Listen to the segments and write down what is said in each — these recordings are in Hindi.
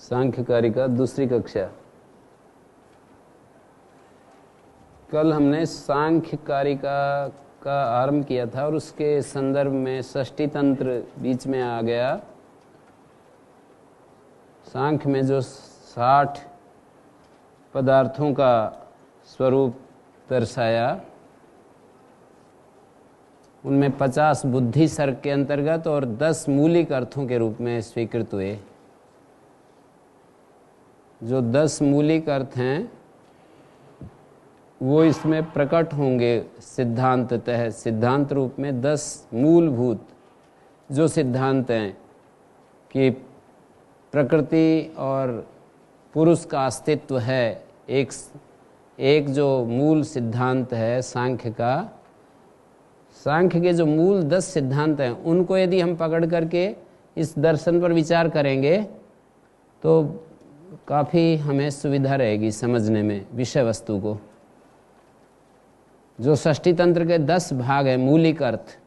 सांख्य कारिका दूसरी कक्षा। कल हमने सांख्य कारिका का आरंभ किया था और उसके संदर्भ में षष्ठी तंत्र बीच में आ गया। सांख्य में जो 60 पदार्थों का स्वरूप दर्शाया, उनमें 50 बुद्धि सर्ग के अंतर्गत और 10 मूलिक अर्थों के रूप में स्वीकृत हुए। जो 10 मूलिक अर्थ हैं वो इसमें प्रकट होंगे सिद्धांततः। सिद्धांत रूप में 10 मूलभूत जो सिद्धांत हैं कि प्रकृति और पुरुष का अस्तित्व है, एक जो मूल सिद्धांत है सांख्य का। सांख्य के जो मूल 10 सिद्धांत हैं उनको यदि हम पकड़ करके इस दर्शन पर विचार करेंगे तो काफ़ी हमें सुविधा रहेगी समझने में विषय वस्तु को। जो षष्ठी तंत्र के 10 भाग हैं, मूलिक अर्थ,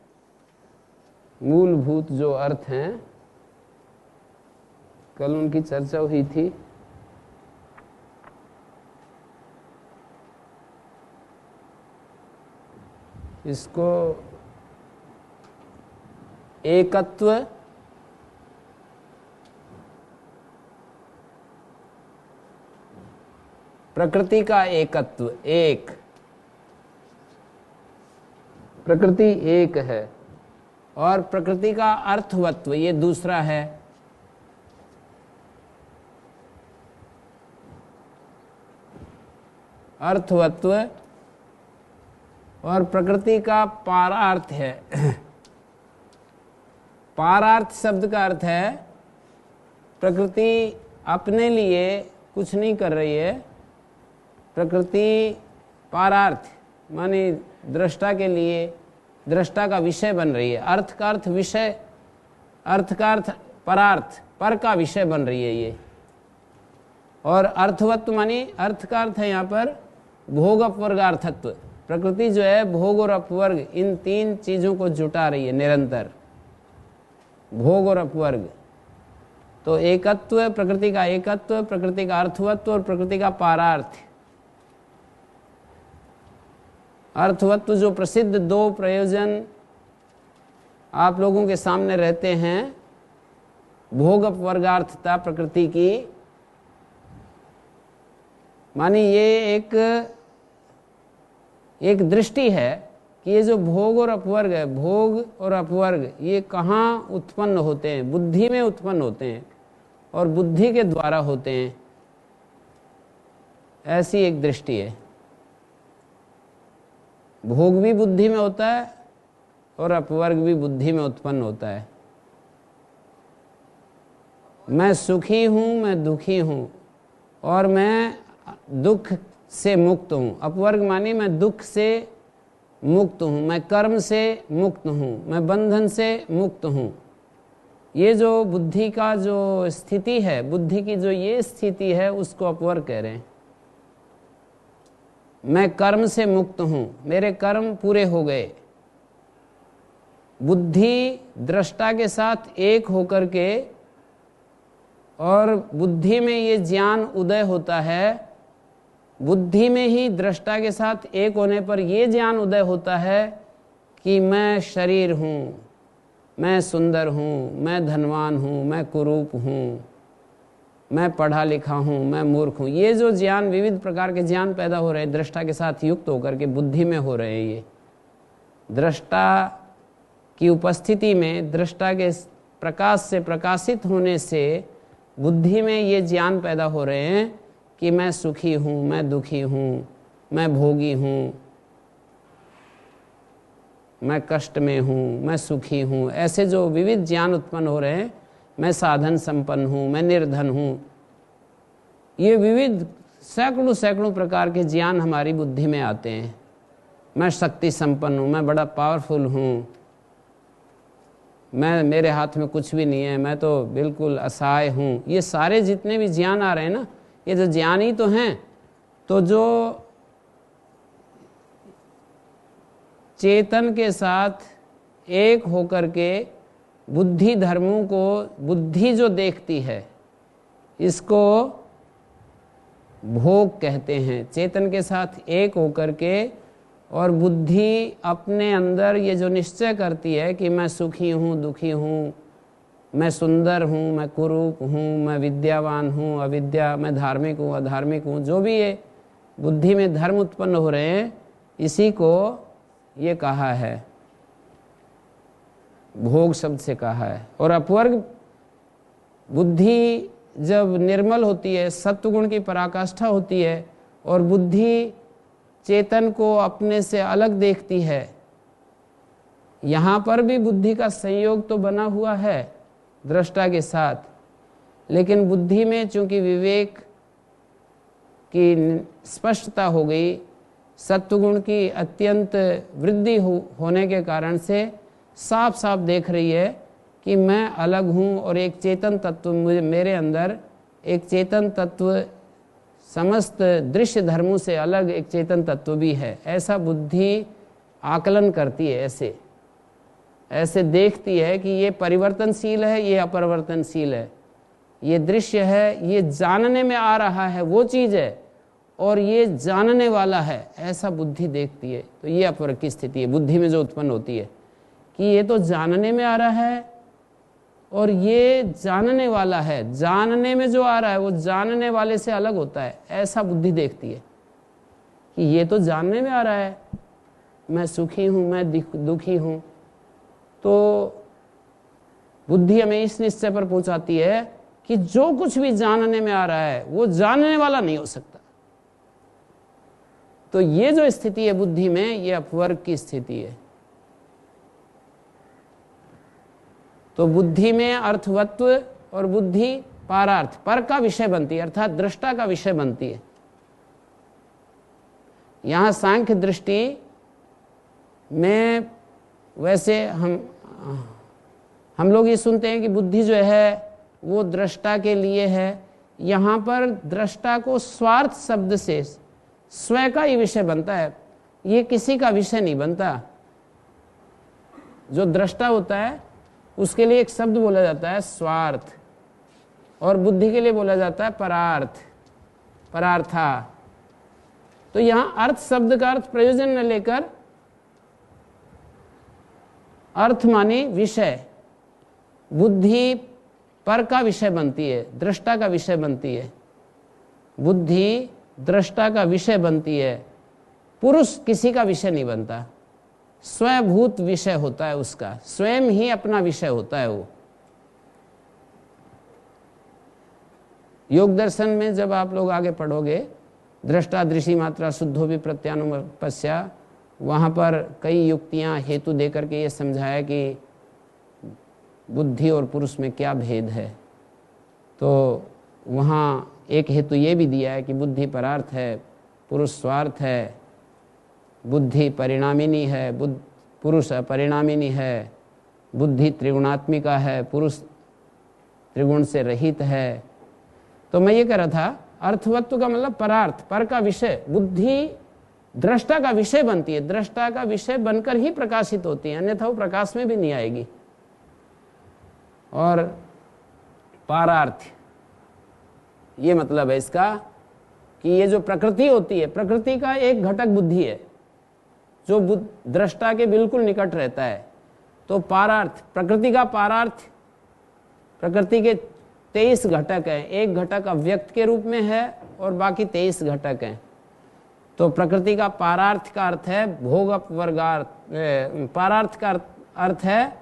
मूलभूत जो अर्थ हैं, कल उनकी चर्चा हुई थी। इसको एकत्व, प्रकृति का एकत्व, एक प्रकृति एक है, और प्रकृति का अर्थवत्व ये दूसरा है। अर्थवत्व और प्रकृति का पारार्थ है। पारार्थ शब्द का अर्थ है प्रकृति अपने लिए कुछ नहीं कर रही है, प्रकृति पारार्थ माने दृष्टा के लिए दृष्टा का विषय बन रही है। अर्थ का अर्थ विषय, अर्थ का अर्थ परार्थ, पर का विषय बन रही है ये। और अर्थवत्व मानी अर्थ का अर्थ है यहाँ पर भोग अपवर्गार्थत्व। प्रकृति जो है भोग और अपवर्ग इन 3 चीजों को जुटा रही है निरंतर, भोग और अपवर्ग। तो एकत्व, प्रकृति का एकत्व, प्रकृति का अर्थवत्व और प्रकृति का पारार्थ। अर्थवत्व जो प्रसिद्ध 2 प्रयोजन आप लोगों के सामने रहते हैं, भोग अपवर्गार्थता प्रकृति की, मानी ये एक दृष्टि है कि ये जो भोग और अपवर्ग है, भोग और अपवर्ग ये कहाँ उत्पन्न होते हैं? बुद्धि में उत्पन्न होते हैं और बुद्धि के द्वारा होते हैं, ऐसी एक दृष्टि है। भोग भी बुद्धि में होता है और अपवर्ग भी बुद्धि में उत्पन्न होता है। मैं सुखी हूं, मैं दुखी हूं और मैं दुख से मुक्त हूं। अपवर्ग मानी मैं दुख से मुक्त हूं, मैं कर्म से मुक्त हूं, मैं बंधन से मुक्त हूं। ये जो बुद्धि का जो स्थिति है, बुद्धि की जो ये स्थिति है, उसको अपवर्ग कह रहे हैं। मैं कर्म से मुक्त हूं, मेरे कर्म पूरे हो गए। बुद्धि दृष्टा के साथ एक होकर के, और बुद्धि में ये ज्ञान उदय होता है। बुद्धि में ही दृष्टा के साथ एक होने पर ये ज्ञान उदय होता है कि मैं शरीर हूं, मैं सुंदर हूं, मैं धनवान हूं, मैं कुरूप हूं, मैं पढ़ा लिखा हूं, मैं मूर्ख हूं। ये जो ज्ञान, विविध प्रकार के ज्ञान पैदा हो रहे हैं दृष्टा के साथ युक्त होकर के बुद्धि में हो रहे हैं। ये दृष्टा की उपस्थिति में, दृष्टा के प्रकाश से प्रकाशित होने से बुद्धि में ये ज्ञान पैदा हो रहे हैं कि मैं सुखी हूं, मैं दुखी हूं, मैं भोगी हूं, मैं कष्ट में हूं, मैं सुखी हूं। ऐसे जो विविध ज्ञान उत्पन्न हो रहे हैं, मैं साधन संपन्न हूँ, मैं निर्धन हूँ। ये विविध सैकड़ों सैकड़ों प्रकार के ज्ञान हमारी बुद्धि में आते हैं। मैं शक्ति संपन्न हूँ, मैं बड़ा पावरफुल हूँ, मेरे हाथ में कुछ भी नहीं है, मैं तो बिल्कुल असहाय हूँ। ये सारे जितने भी ज्ञान आ रहे हैं ना, ये जो ज्ञान ही तो हैं। तो जो चेतन के साथ एक होकर के बुद्धि धर्मों को, बुद्धि जो देखती है, इसको भोग कहते हैं। चेतन के साथ एक होकर के, और बुद्धि अपने अंदर ये जो निश्चय करती है कि मैं सुखी हूँ, दुखी हूँ, मैं सुंदर हूँ, मैं कुरूप हूँ, मैं विद्यावान हूँ, अविद्या, मैं धार्मिक हूँ, अधार्मिक हूँ, जो भी ये बुद्धि में धर्म उत्पन्न हो रहे हैं, इसी को ये कहा है, भोग शब्द से कहा है। और अपवर्ग बुद्धि जब निर्मल होती है, सत्वगुण की पराकाष्ठा होती है, और बुद्धि चेतन को अपने से अलग देखती है। यहाँ पर भी बुद्धि का संयोग तो बना हुआ है दृष्टा के साथ, लेकिन बुद्धि में चूंकि विवेक की स्पष्टता हो गई, सत्वगुण की अत्यंत वृद्धि होने के कारण से साफ साफ देख रही है कि मैं अलग हूँ, और एक चेतन तत्व मेरे अंदर, एक चेतन तत्व समस्त दृश्य धर्मों से अलग एक चेतन तत्व भी है। ऐसा बुद्धि आकलन करती है, ऐसे देखती है कि ये परिवर्तनशील है, ये अपरिवर्तनशील है, ये दृश्य है, ये जानने में आ रहा है वो चीज़ है, और ये जानने वाला है, ऐसा बुद्धि देखती है। तो ये अपवर्ग की स्थिति है बुद्धि में जो उत्पन्न होती है कि ये तो जानने में आ रहा है और ये जानने वाला है। जानने में जो आ रहा है वो जानने वाले से अलग होता है, ऐसा बुद्धि देखती है कि ये तो जानने में आ रहा है, मैं सुखी हूँ, मैं दुखी हूँ। तो बुद्धि हमें इस निश्चय पर पहुंचाती है कि जो कुछ भी जानने में आ रहा है वो जानने वाला नहीं हो सकता। तो ये जो स्थिति है बुद्धि में, ये अपवर्ग की स्थिति है। तो बुद्धि में अर्थवत्व और बुद्धि पारार्थ, पर का विषय बनती है, अर्थात दृष्टा का विषय बनती है। यहां सांख्य दृष्टि में वैसे हम लोग ये सुनते हैं कि बुद्धि जो है वो दृष्टा के लिए है। यहां पर दृष्टा को स्वार्थ शब्द से स्वयं का ही विषय बनता है, ये किसी का विषय नहीं बनता। जो दृष्टा होता है उसके लिए एक शब्द बोला जाता है स्वार्थ, और बुद्धि के लिए बोला जाता है परार्थ, परार्था। तो यहां अर्थ शब्द का अर्थ प्रयोजन न लेकर अर्थ माने विषय, बुद्धि पर का विषय बनती है, दृष्टा का विषय बनती है। बुद्धि दृष्टा का विषय बनती है, पुरुष किसी का विषय नहीं बनता, स्वयंभूत विषय होता है उसका, स्वयं ही अपना विषय होता है वो। योग दर्शन में जब आप लोग आगे पढ़ोगे, दृष्टा दृषि मात्रा शुद्धो भी प्रत्यानुपस्या, वहाँ पर कई युक्तियाँ हेतु देकर के ये समझाया कि बुद्धि और पुरुष में क्या भेद है। तो वहाँ एक हेतु ये भी दिया है कि बुद्धि परार्थ है, पुरुष स्वार्थ है, बुद्धि परिणामिनी है, पुरुष अपरिणामिनी है, बुद्धि त्रिगुणात्मिका है, पुरुष त्रिगुण से रहित है। तो मैं ये कह रहा था अर्थवत्व का मतलब परार्थ, पर का विषय। बुद्धि दृष्टा का विषय बनती है, दृष्टा का विषय बनकर ही प्रकाशित होती है, अन्यथा वो प्रकाश में भी नहीं आएगी। और पारार्थ ये मतलब है इसका कि ये जो प्रकृति होती है, प्रकृति का एक घटक बुद्धि है जो दृष्टा के बिल्कुल निकट रहता है। तो पारार्थ, प्रकृति का पारार्थ, प्रकृति के 23 घटक हैं, एक घटक अव्यक्त के रूप में है और बाकी 23 घटक हैं। तो प्रकृति का पारार्थ का अर्थ है भोग अपवर्गार्थ, पारार्थ का अर्थ है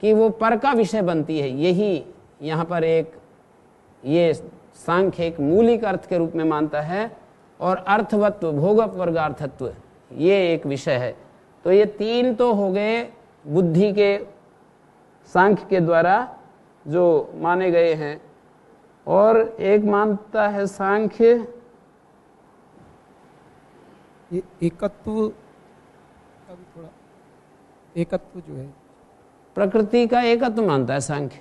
कि वो पर का विषय बनती है। यही यहाँ पर एक ये सांख्य एक मूलिक अर्थ के रूप में मानता है, और अर्थवत्व भोग अपवर्गार्थत्व ये एक विषय है। तो ये तीन तो हो गए बुद्धि के सांख्य के द्वारा जो माने गए हैं, और एक मानता है सांख्य ये एकत्व का भी थोड़ा, एकत्व जो है प्रकृति का एकत्व मानता है सांख्य,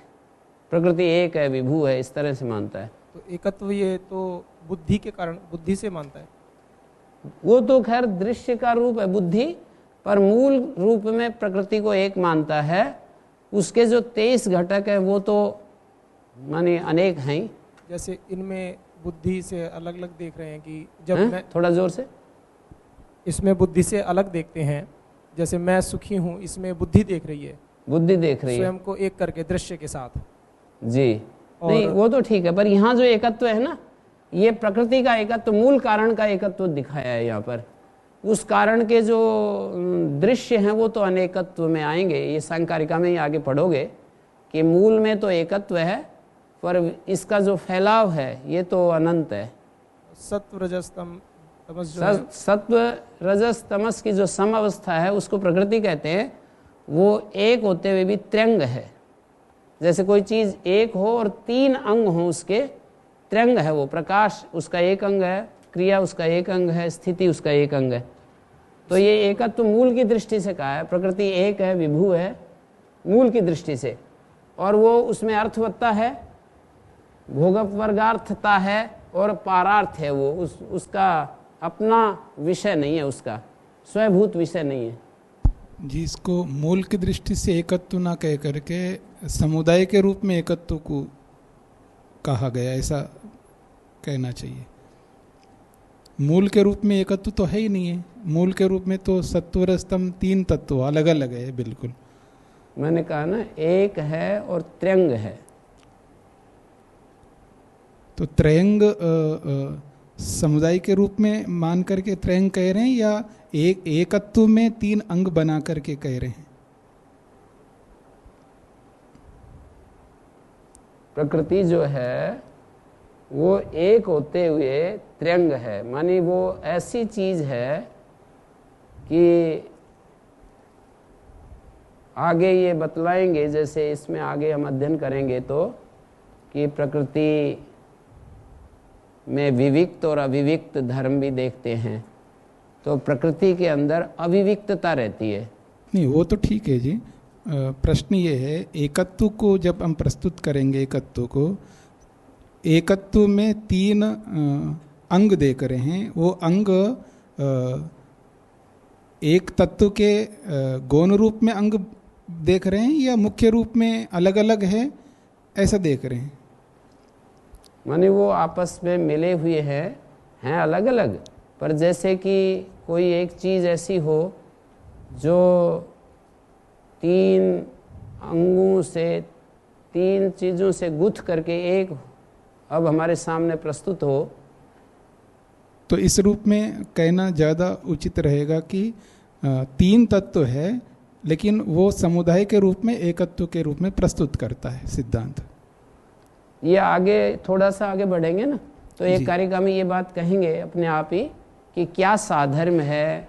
प्रकृति एक है, विभू है, इस तरह से मानता है। तो एकत्व ये तो बुद्धि के कारण, बुद्धि से मानता है। वो तो खैर दृश्य का रूप है बुद्धि, पर मूल रूप में प्रकृति को एक मानता है। उसके जो 23 घटक है वो तो माने अनेक हैं। जैसे इनमें बुद्धि से अलग अलग देख रहे हैं कि जब मैं थोड़ा जोर से, इसमें बुद्धि से अलग देखते हैं, जैसे मैं सुखी हूँ, इसमें बुद्धि देख रही है, बुद्धि देख रही है स्वयं को एक करके दृश्य के साथ जी। नहीं वो तो ठीक है, पर यहाँ जो एकत्व है ना, ये प्रकृति का एकत्व, मूल कारण का एकत्व दिखाया है यहाँ पर। उस कारण के जो दृश्य हैं वो तो अनेकत्व में आएंगे। ये सांकारिका में ही आगे पढ़ोगे कि मूल में तो एकत्व है, पर इसका जो फैलाव है ये तो अनंत है। सत्व रजस तमस सत्व रजस तमस की जो सम अवस्था है उसको प्रकृति कहते हैं। वो एक होते हुए भी त्र्यंग है। जैसे कोई चीज़ एक हो और 3 अंग हो उसके, त्र्यंग है वो। प्रकाश उसका एक अंग है, क्रिया उसका एक अंग है, स्थिति उसका एक अंग है। तो ये एकत्व मूल की दृष्टि से कहा है। प्रकृति एक है, विभू है मूल की दृष्टि से, और वो उसमें अर्थवत्ता है, भोगवर्गार्थता है और पारार्थ है। वो उसका अपना विषय नहीं है, उसका स्वयभूत विषय नहीं है जी। इसको मूल की दृष्टि से एकत्व ना कह करके समुदाय के रूप में एकत्व को कहा गया, ऐसा कहना चाहिए। मूल के रूप में एकत्व तो है ही नहीं है। मूल के रूप में तो सत्व स्तंभ 3 तत्व अलग अलग है बिल्कुल। मैंने कहा ना एक है और त्र्यंग है। तो त्रयंग समुदाय के रूप में मान करके त्रयंग कह रहे हैं, या एकत्व में 3 अंग बना करके कह रहे हैं? प्रकृति जो है वो एक होते हुए त्र्यंग है, मानी वो ऐसी चीज है कि आगे ये बतलाएंगे, जैसे इसमें आगे हम अध्ययन करेंगे तो, कि प्रकृति में विविक्त और अविविक्त धर्म भी देखते हैं। तो प्रकृति के अंदर अविविक्तता रहती है। नहीं वो तो ठीक है जी। प्रश्न ये है, एकत्व को जब हम प्रस्तुत करेंगे, एकत्व को, एकत्व में 3 अंग देख रहे हैं। वो अंग एक तत्व के गौण रूप में अंग देख रहे हैं या मुख्य रूप में अलग अलग है, ऐसा देख रहे हैं? माने वो आपस में मिले हुए हैं अलग अलग, पर जैसे कि कोई एक चीज़ ऐसी हो जो 3 अंगों से, 3 चीज़ों से गुथ करके एक अब हमारे सामने प्रस्तुत हो, तो इस रूप में कहना ज़्यादा उचित रहेगा कि 3 तत्व है, लेकिन वो समुदाय के रूप में, एकत्व के रूप में प्रस्तुत करता है सिद्धांत। ये आगे थोड़ा सा आगे बढ़ेंगे ना, तो एक कारिका में ये बात कहेंगे अपने आप ही कि क्या साधर्म है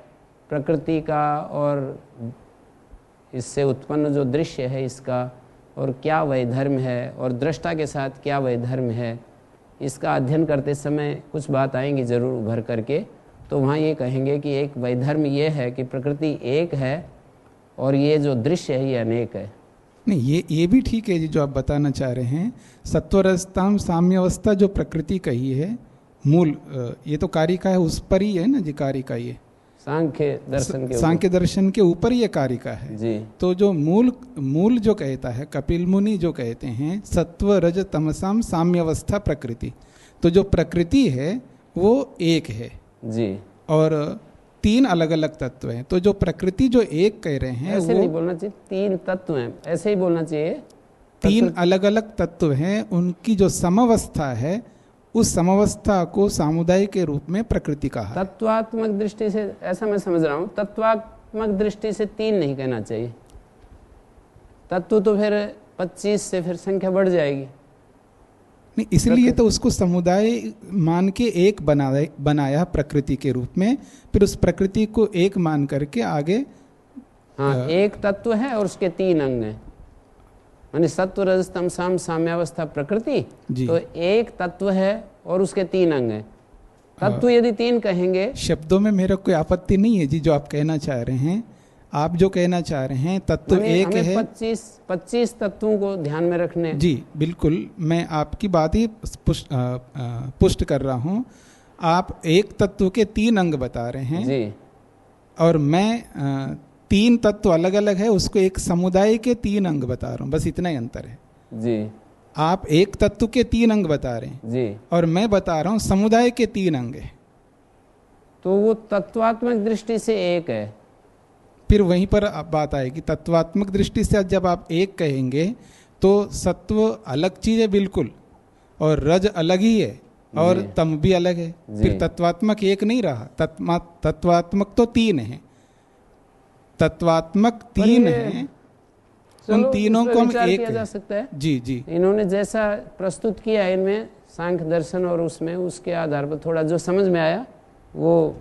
प्रकृति का और इससे उत्पन्न जो दृश्य है इसका, और क्या वैधर्म है, और दृष्टा के साथ क्या वैधर्म है। इसका अध्ययन करते समय कुछ बात आएंगी जरूर उभर करके। तो वहाँ ये कहेंगे कि एक वैधर्म ये है कि प्रकृति एक है और ये जो दृश्य है ये अनेक है। नहीं ये भी ठीक है जी, जो आप बताना चाह रहे हैं। सत्वरजतम साम्यावस्था जो प्रकृति कही है मूल, ये तो कारिका है, उस पर ही है ना जी कारिका। ये सांख्य दर्शन के ऊपर ये कारिका है जी। तो जो मूल जो कहता है, कपिल मुनि जो कहते हैं सत्व रज तमसाम साम्यावस्था प्रकृति, तो जो प्रकृति है वो एक है जी, और 3 अलग अलग तत्व हैं। तो जो प्रकृति जो एक कह रहे हैं, ऐसे नहीं बोलना चाहिए, 3 तत्व हैं, ऐसे ही बोलना चाहिए। 3 अलग अलग तत्व हैं, उनकी जो समवस्था है, उस समवस्था को सामुदाय के रूप में प्रकृति कहा। तत्वात्मक दृष्टि से ऐसा मैं समझ रहा हूँ, तत्वात्मक दृष्टि से 3 नहीं कहना चाहिए। तत्व तो फिर 25 से फिर संख्या बढ़ जाएगी। नहीं, इसलिए तो उसको समुदाय मान के एक बनाया प्रकृति के रूप में, फिर उस प्रकृति को एक मान करके आगे। हाँ, एक तत्व है और उसके 3 अंग हैं। माने सत्व रजस तम साम साम्यावस्था प्रकृति, जी। तो एक तत्व है और उसके 3 अंग हैं। तत्व यदि 3 कहेंगे, शब्दों में मेरा कोई आपत्ति नहीं है जी, जो आप कहना चाह रहे हैं। आप जो कहना चाह रहे हैं तत्व माने एक हमें है। 25 तत्वों को ध्यान में रखने। जी बिल्कुल, मैं आपकी बात ही पुष्ट कर रहा हूँ। आप एक तत्व के 3 अंग बता रहे हैं जी और मैं 3 तत्व अलग अलग है, उसको एक समुदाय के 3 अंग बता रहा हूँ, बस इतना ही अंतर है। जी आप एक तत्व के 3 अंग बता रहे हैं जी, और मैं बता रहा हूँ समुदाय के 3 अंग है। तो वो तत्वात्मक दृष्टि से एक है। फिर वहीं पर बात आएगी, तत्वात्मक दृष्टि से जब आप एक कहेंगे तो सत्व अलग चीज है बिल्कुल, और रज अलग ही है, और जी। तम भी अलग है। जी। फिर तत्वात्मक एक नहीं रहा। तत्वात्मक तो 3 है, तत्वात्मक 3 ये है, उन चलो, तीनों इस पे को हम विचार एक किया जा है। सकता है। जी जी इन्होंने जैसा प्रस्तुत किया है इनमें सांख्य दर्शन, और उसमें उसके आधार पर थोड़ा जो समझ में आया वो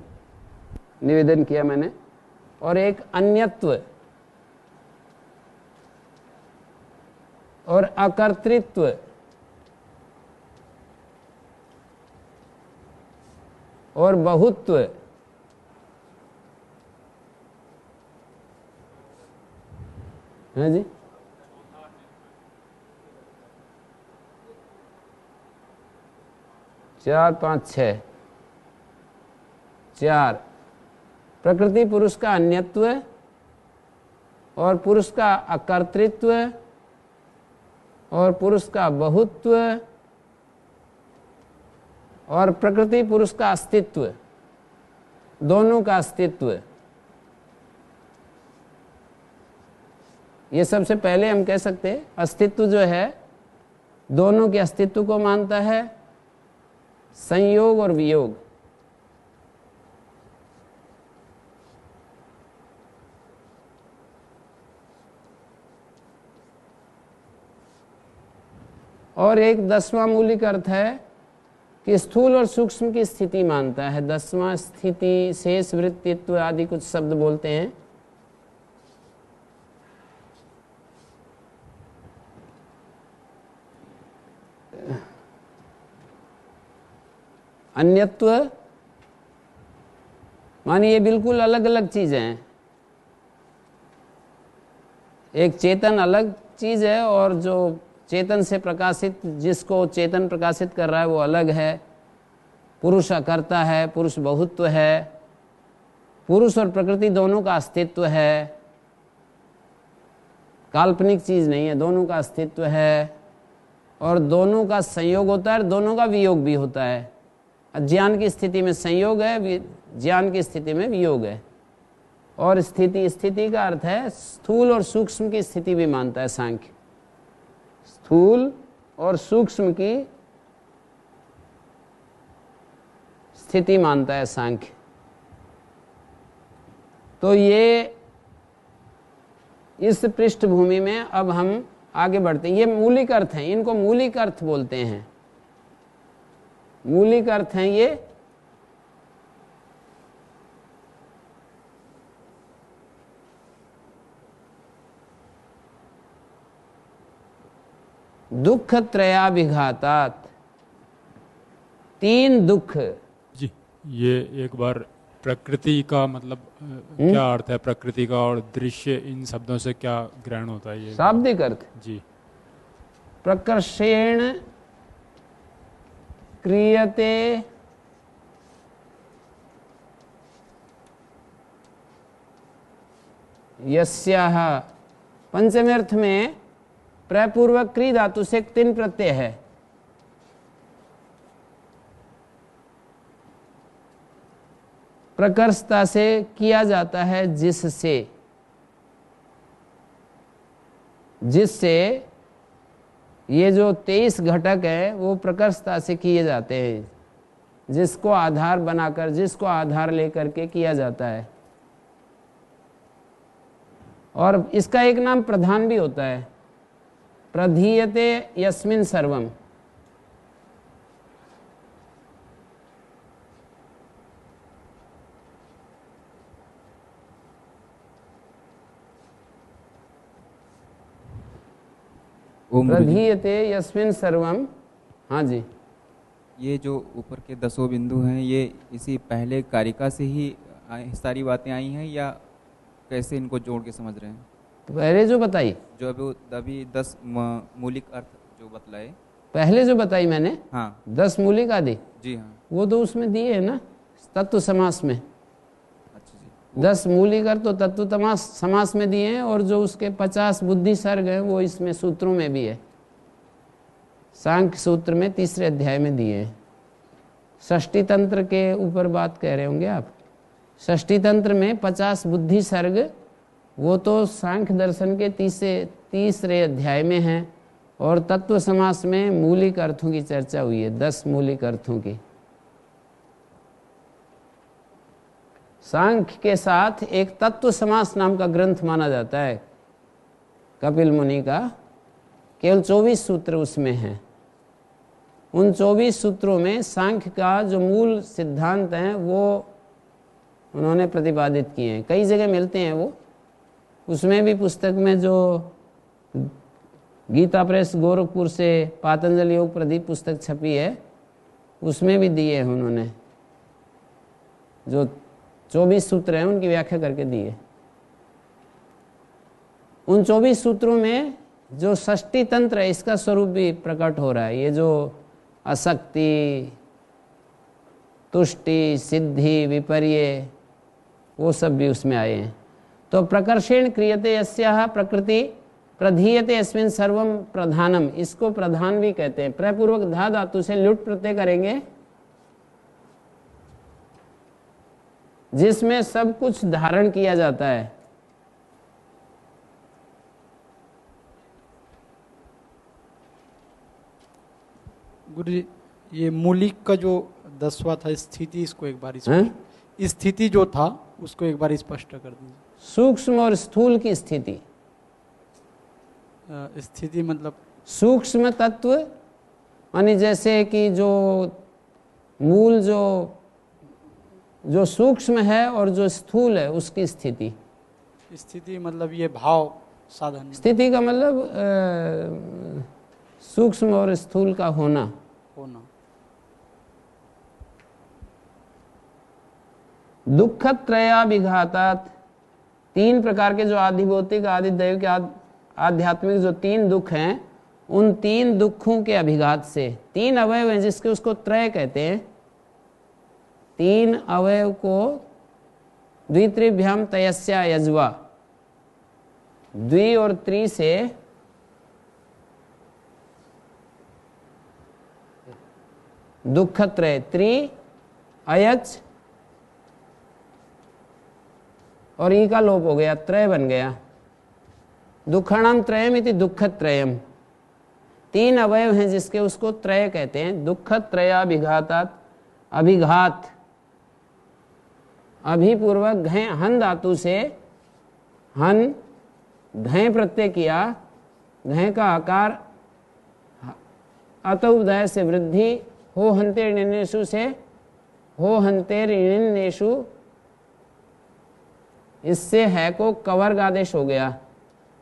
निवेदन किया मैंने। और एक अन्यत्व और अकर्तृत्व और बहुत्व, है जी। चार पांच छः, 4 प्रकृति पुरुष का अन्यत्व और पुरुष का अकर्तृत्व और पुरुष का बहुत्व और प्रकृति पुरुष का अस्तित्व, दोनों का अस्तित्व। ये सबसे पहले हम कह सकते हैं अस्तित्व जो है दोनों के अस्तित्व को मानता है, संयोग और वियोग। और एक 10वां मौलिक अर्थ है कि स्थूल और सूक्ष्म की स्थिति मानता है। 10वां स्थिति, शेष, वृत्तित्व आदि कुछ शब्द बोलते हैं। अन्यत्व मानिए ये बिल्कुल अलग अलग चीजें हैं। एक चेतन अलग चीज है और जो चेतन से प्रकाशित, जिसको चेतन प्रकाशित कर रहा है वो अलग है। पुरुष अकर्ता है, पुरुष बहुत्व है, पुरुष और प्रकृति दोनों का अस्तित्व है, काल्पनिक चीज नहीं है, दोनों का अस्तित्व है। और दोनों का संयोग होता है, दोनों का वियोग भी होता है। अज्ञान की स्थिति में संयोग है, ज्ञान की स्थिति में वियोग है। और स्थिति का अर्थ है स्थूल और सूक्ष्म की स्थिति भी मानता है सांख्य। स्थूल और सूक्ष्म की स्थिति मानता है सांख्य। तो ये इस पृष्ठभूमि में अब हम आगे बढ़ते हैं। ये मूलिक अर्थ हैं, इनको मूलिक अर्थ बोलते हैं। मूलिक अर्थ हैं ये। दुख त्रयाभिघातात, 3 दुख। जी, ये एक बार प्रकृति का मतलब क्या अर्थ है प्रकृति का, और दृश्य, इन शब्दों से क्या ग्रहण होता है? ये शाब्दिक अर्थ जी। प्रकर्षेण क्रियते यस्याह। पंचमे अर्थ में प्रपूर्वक क्री धातु से 3 प्रत्यय है। प्रकर्षता से किया जाता है जिससे, जिससे ये जो 23 घटक है वो प्रकर्षता से किए जाते हैं, जिसको आधार बनाकर, जिसको आधार लेकर के किया जाता है। और इसका एक नाम प्रधान भी होता है, प्रधीयते यस्मिन् सर्वम। ओम गुरुजी। प्रधीयते यस्मिन् सर्वम। हाँ जी, ये जो ऊपर के 10 बिंदु हैं, ये इसी पहले कारिका से ही सारी बातें आई हैं या कैसे इनको जोड़ के समझ रहे हैं? तो पहले जो बताई, जो अभी 10 मौलिक अर्थ जो बतलाए। पहले जो बताई मैंने, हाँ 10 मूलिक आदि, जी हाँ। वो तो उसमें दिए है ना तत्व समास में। अच्छा जी। 10 मूलिक अर्थ तो तत्व समास में दिए हैं, और जो उसके 50 बुद्धि सर्ग हैं वो इसमें सूत्रों में भी है। सांख्य सूत्र में 3रे अध्याय में दिए हैं। षष्ठी तंत्र के ऊपर बात कह रहे होंगे आप। षष्ठी तंत्र में 50 बुद्धि सर्ग, वो तो सांख्य दर्शन के 3रे अध्याय में है, और तत्व समास में मूलिक अर्थों की चर्चा हुई है, 10 मूलिक अर्थों की। सांख्य के साथ एक तत्व समास नाम का ग्रंथ माना जाता है कपिल मुनि का, केवल 24 सूत्र उसमें हैं। उन 24 सूत्रों में सांख्य का जो मूल सिद्धांत हैं वो उन्होंने प्रतिपादित किए हैं। कई जगह मिलते हैं वो, उसमें भी पुस्तक में जो गीता प्रेस गोरखपुर से पातंजलि योग प्रदीप पुस्तक छपी है, उसमें भी दिए हैं उन्होंने। जो 24 सूत्र हैं उनकी व्याख्या करके दिए। उन 24 सूत्रों में जो षष्ठी तंत्र है, इसका स्वरूप भी प्रकट हो रहा है। ये जो असक्ति, तुष्टि, सिद्धि, विपर्य, वो सब भी उसमें आए हैं। तो प्रकर्षेण क्रियते यस्याः प्रकृति प्रधीयते यस्मिन् सर्वम प्रधानम, इसको प्रधान भी कहते हैं। प्रपूर्वक धा धातु से लुट प्रत्यय करेंगे, जिसमें सब कुछ धारण किया जाता है। गुरु जी, ये मूलिक का जो 10वां था स्थिति, इसको एक बार स्थिति जो था उसको एक बार स्पष्ट कर दीजिए। सूक्ष्म और स्थूल की स्थिति। स्थिति मतलब सूक्ष्म तत्व मानी जैसे कि जो मूल जो सूक्ष्म है और जो स्थूल है उसकी स्थिति। स्थिति मतलब ये भाव साधन। स्थिति का मतलब सूक्ष्म और स्थूल का होना। दुख त्रयाभिघातात, 3 प्रकार के जो आधिभौतिक, आदि दैव के आध्यात्मिक जो 3 दुख हैं, उन 3 दुखों के अभिघात से, 3 अवयव हैं जिसके उसको त्रय कहते हैं। 3 अवयव को द्वित्रिभ्याम तयस्या यज्वा, द्वि और त्रि से दुख त्रय, त्रि अयच और ई का लोप हो गया, त्रय बन गया। दुखाणाम त्रयम इति दुख त्रयम। 3 अवयव हैं जिसके उसको त्रय कहते हैं। दुख त्रयाभिघातात, अभिघात, अभिपूर्वक घय हन धातु से हन घय प्रत्यय किया, घय का आकार अतउदय से वृद्धि, हो हंते ऋणेषु से हो हंते ऋणेषु, इससे है को कवर्ग आदेश हो गया,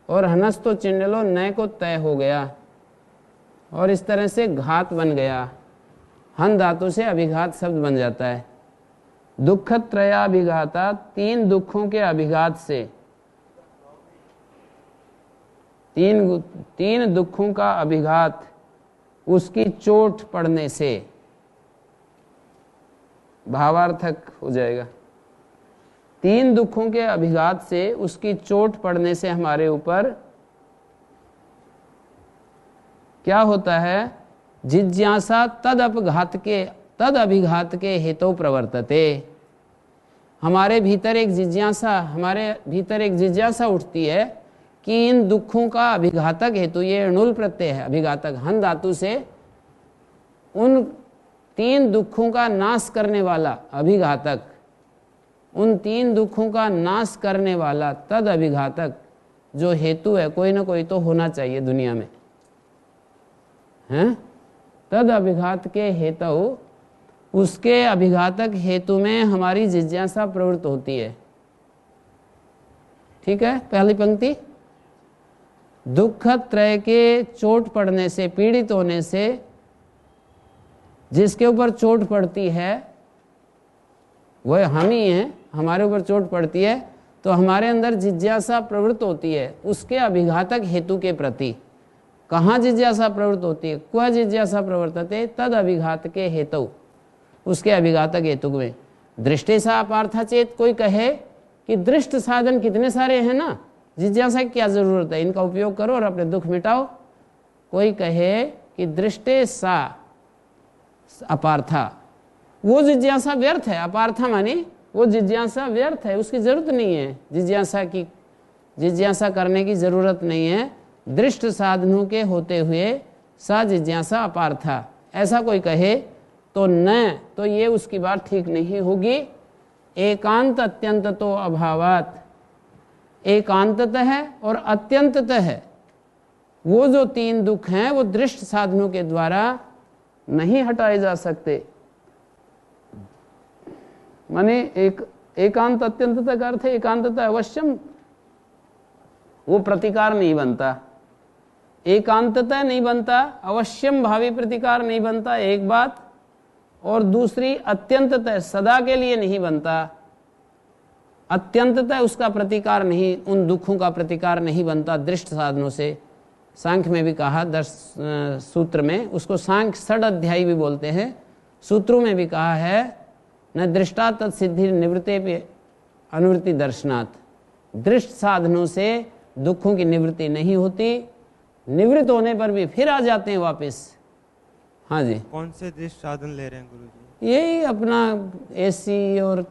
और हनस तो चिंडलो नय को तय हो गया, और इस तरह से घात बन गया। हन धातु से अभिघात शब्द बन जाता है। दुख त्रयाभिघाता, 3 दुखों के अभिघात से, 3 दुखों का अभिघात उसकी चोट पड़ने से, भावार्थक हो जाएगा। 3 दुखों के अभिघात से, उसकी चोट पड़ने से हमारे ऊपर क्या होता है? जिज्ञासा तद अभिघात के हेतु प्रवर्तते। हमारे भीतर एक जिज्ञासा उठती है कि इन दुखों का अभिघातक हेतु, ये णुल प्रत्यय है, अभिघातक हन धातु से, उन 3 दुखों का नाश करने वाला अभिघातक, उन 3 दुखों का नाश करने वाला तद अभिघातक जो हेतु है, कोई ना कोई तो होना चाहिए दुनिया में, हैं? तद अभिघात के हेतु, उसके अभिघातक हेतु में हमारी जिज्ञासा प्रवृत्त होती है। ठीक है, पहली पंक्ति। दुख त्रय के चोट पड़ने से, पीड़ित होने से, जिसके ऊपर चोट पड़ती है वह हम ही हैं, हमारे ऊपर चोट पड़ती है तो हमारे अंदर जिज्ञासा प्रवृत्त होती है उसके अभिघातक हेतु के प्रति। कहाँ जिज्ञासा प्रवृत्त होती है? क्व जिज्ञासा प्रवर्तते तद अभिघात के हेतु, उसके अभिघातक हेतु में। दृष्टि सा अपार्था चेत, कोई कहे कि दृष्ट साधन कितने सारे हैं ना, जिज्ञासा की क्या जरूरत है, इनका उपयोग करो और अपने दुख मिटाओ। कोई कहे कि दृष्टि सा अपार्था, वो जिज्ञासा व्यर्थ है। अपार्था माने वो जिज्ञासा व्यर्थ है, उसकी जरूरत नहीं है, जिज्ञासा करने की जरूरत नहीं है। दृष्ट साधनों के होते हुए सा जिज्ञासा अपार्था, ऐसा कोई कहे तो न, तो ये उसकी बात ठीक नहीं होगी। एकांत अत्यंत तो अभावात, एकांततः है और अत्यंततः है, वो जो तीन दुख हैं वो दृष्ट साधनों के द्वारा नहीं हटाए जा सकते। माने एकांत अत्यंततः का अर्थ है एकांततः अवश्यम, वो प्रतिकार नहीं बनता, एकांततः नहीं बनता, अवश्यम भावी प्रतिकार नहीं बनता, एक बात। और दूसरी अत्यंततः सदा के लिए नहीं बनता, अत्यंततः उसका प्रतिकार नहीं, उन दुखों का प्रतिकार नहीं बनता दृष्ट साधनों से। सांख्य में भी कहा 10 सूत्र में, उसको सांख्य षड अध्यायी भी बोलते हैं। सूत्रों में भी कहा है न दृष्टा तत्सिद्धि निवृत्ते पे अनुवृत्ति दर्शनात्, दृष्ट साधनों से दुखों की निवृत्ति नहीं होती, निवृत्त होने पर भी फिर आ जाते हैं वापस। हाँ जी, कौन से दृष्ट साधन ले रहे हैं गुरुजी? यही अपना एसी और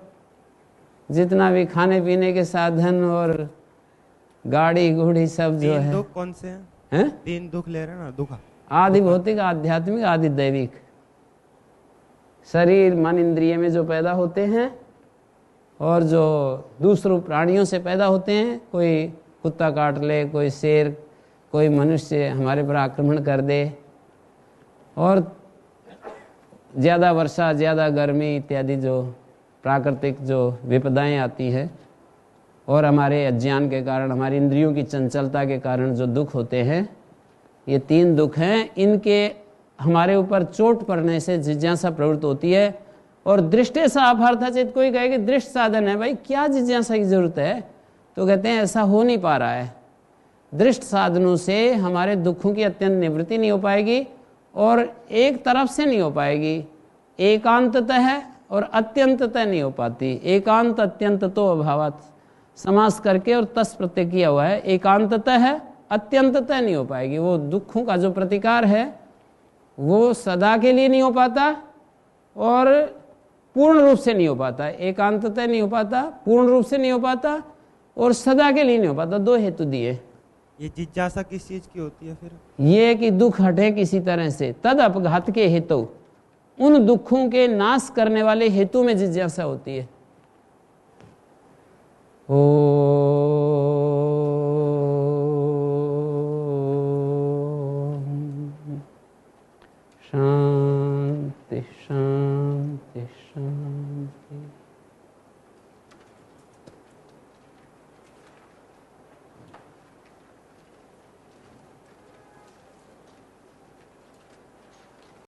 जितना भी खाने पीने के साधन और गाड़ी घोड़ी सब जो है। दुख कौन से हैं? हैं? 3 दुख ले रहे हैं ना, दुख आदि भौतिक, आध्यात्मिक, आदि दैविक। शरीर मन इंद्रिय में जो पैदा होते हैं और जो दूसरों प्राणियों से पैदा होते हैं, कोई कुत्ता काट ले, कोई शेर, कोई मनुष्य हमारे पर आक्रमण कर दे, और ज़्यादा वर्षा, ज़्यादा गर्मी इत्यादि जो प्राकृतिक जो विपदाएं आती है, और हमारे अज्ञान के कारण, हमारी इंद्रियों की चंचलता के कारण जो दुख होते हैं, ये 3 दुख हैं। इनके हमारे ऊपर चोट पड़ने से जिज्ञासा प्रवृत्त होती है। और दृष्टि सा अपार्था चेत, कोई कहे कि दृष्ट साधन है, भाई क्या जिज्ञासा की जरूरत है, तो कहते हैं ऐसा हो नहीं पा रहा है। दृष्ट साधनों से हमारे दुखों की अत्यंत निवृत्ति नहीं हो पाएगी और एक तरफ से नहीं हो पाएगी, एकांततः है और अत्यंततः नहीं हो पाती। एकांत अत्यंत तो अभावात समास करके और तस् प्रत्यय किया हुआ है, एकांततः है, अत्यंततः नहीं हो पाएगी। वो दुखों का जो प्रतिकार है वो सदा के लिए नहीं हो पाता और पूर्ण रूप से नहीं हो पाता। एकांततः नहीं हो पाता, पूर्ण रूप से नहीं हो पाता और सदा के लिए नहीं हो पाता। 2 हेतु दिए। ये जिज्ञासा किस चीज की होती है फिर? ये कि दुख हटे किसी तरह से, तद अपघात के हेतु, उन दुखों के नाश करने वाले हेतु में जिज्ञासा होती है। ओ शांति शांति शांति।